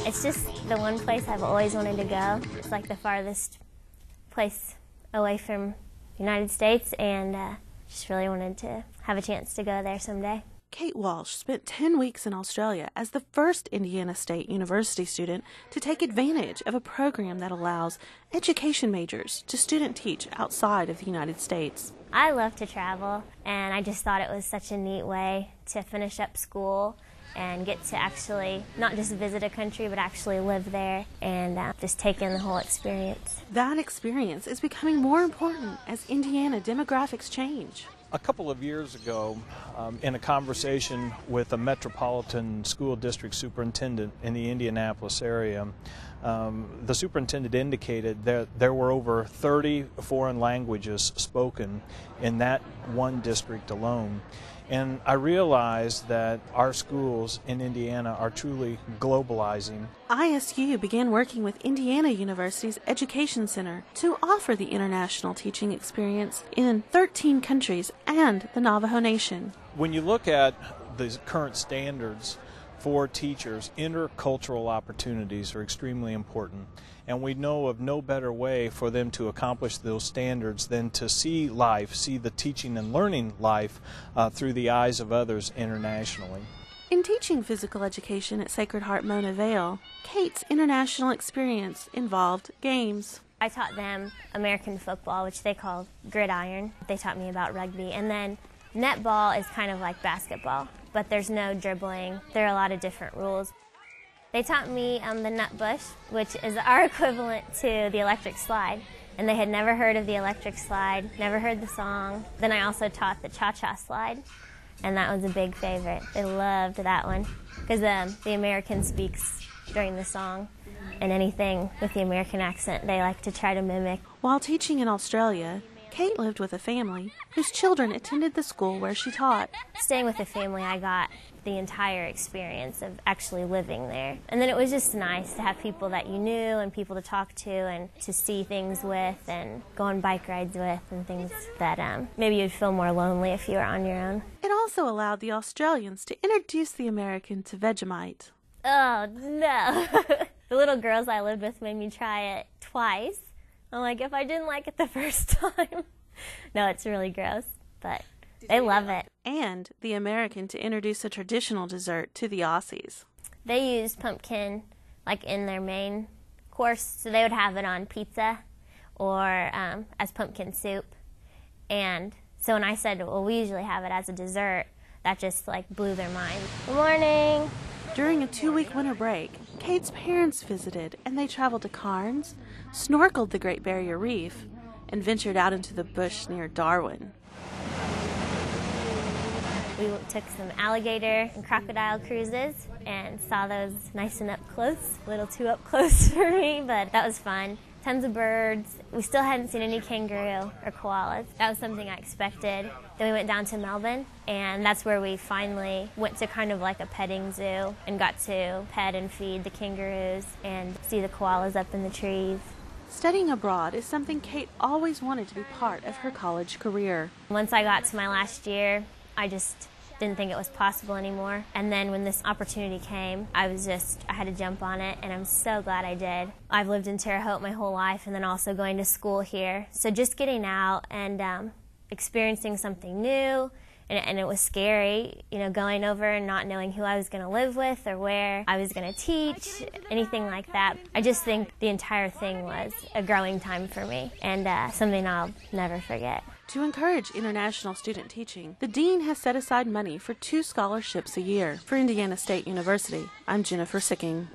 It's just the one place I've always wanted to go. It's like the farthest place away from the United States, and just really wanted to have a chance to go there someday. Cate Walsh spent 10 weeks in Australia as the first Indiana State University student to take advantage of a program that allows education majors to student teach outside of the United States. I love to travel, and I just thought it was such a neat way to finish up school and get to actually not just visit a country, but actually live there and just take in the whole experience. That experience is becoming more important as Indiana demographics change. A couple of years ago, in a conversation with a metropolitan school district superintendent in the Indianapolis area, the superintendent indicated that there were over 30 foreign languages spoken in that one district alone. And I realized that our schools in Indiana are truly globalizing. ISU began working with Indiana University's Education Center to offer the international teaching experience in 13 countries and the Navajo Nation. When you look at the current standards for teachers, intercultural opportunities are extremely important. And we know of no better way for them to accomplish those standards than to see life, see the teaching and learning life through the eyes of others internationally. In teaching physical education at Sacred Heart Mona Vale, Cate's international experience involved games. I taught them American football, which they call gridiron. They taught me about rugby. And then netball is kind of like basketball, but there's no dribbling. There are a lot of different rules. They taught me the nut bush, which is our equivalent to the electric slide. And they had never heard of the electric slide, never heard the song. Then I also taught the cha-cha slide, and that was a big favorite. They loved that one because the American speaks during the song, and anything with the American accent they like to try to mimic. While teaching in Australia, Cate lived with a family whose children attended the school where she taught. Staying with the family, I got the entire experience of actually living there. And then it was just nice to have people that you knew and people to talk to and to see things with and go on bike rides with and things that maybe you'd feel more lonely if you were on your own. It also allowed the Australians to introduce the American to Vegemite. Oh, no. The little girls I lived with made me try it twice. I'm like, if I didn't like it the first time. No, it's really gross, but they love it. And the American to introduce a traditional dessert to the Aussies. They used pumpkin like in their main course, so they would have it on pizza or as pumpkin soup. And so when I said, well, we usually have it as a dessert, that just like blew their mind. Good morning. During a 2-week winter break, Cate's parents visited and they traveled to Cairns, snorkeled the Great Barrier Reef, and ventured out into the bush near Darwin. We took some alligator and crocodile cruises and saw those nice and up close, a little too up close for me, but that was fun. Tons of birds. We still hadn't seen any kangaroo or koalas. That was something I expected. Then we went down to Melbourne, and that's where we finally went to kind of like a petting zoo and got to pet and feed the kangaroos and see the koalas up in the trees. Studying abroad is something Cate always wanted to be part of her college career. Once I got to my last year, I just didn't think it was possible anymore. And then when this opportunity came, I had to jump on it, and I'm so glad I did. I've lived in Terre Haute my whole life and then also going to school here. So just getting out and experiencing something new, and it was scary, you know, going over and not knowing who I was going to live with or where I was going to teach, anything like that. I just think the entire thing was a growing time for me and something I'll never forget. To encourage international student teaching, the Dean has set aside money for 2 scholarships a year. For Indiana State University, I'm Jennifer Sicking.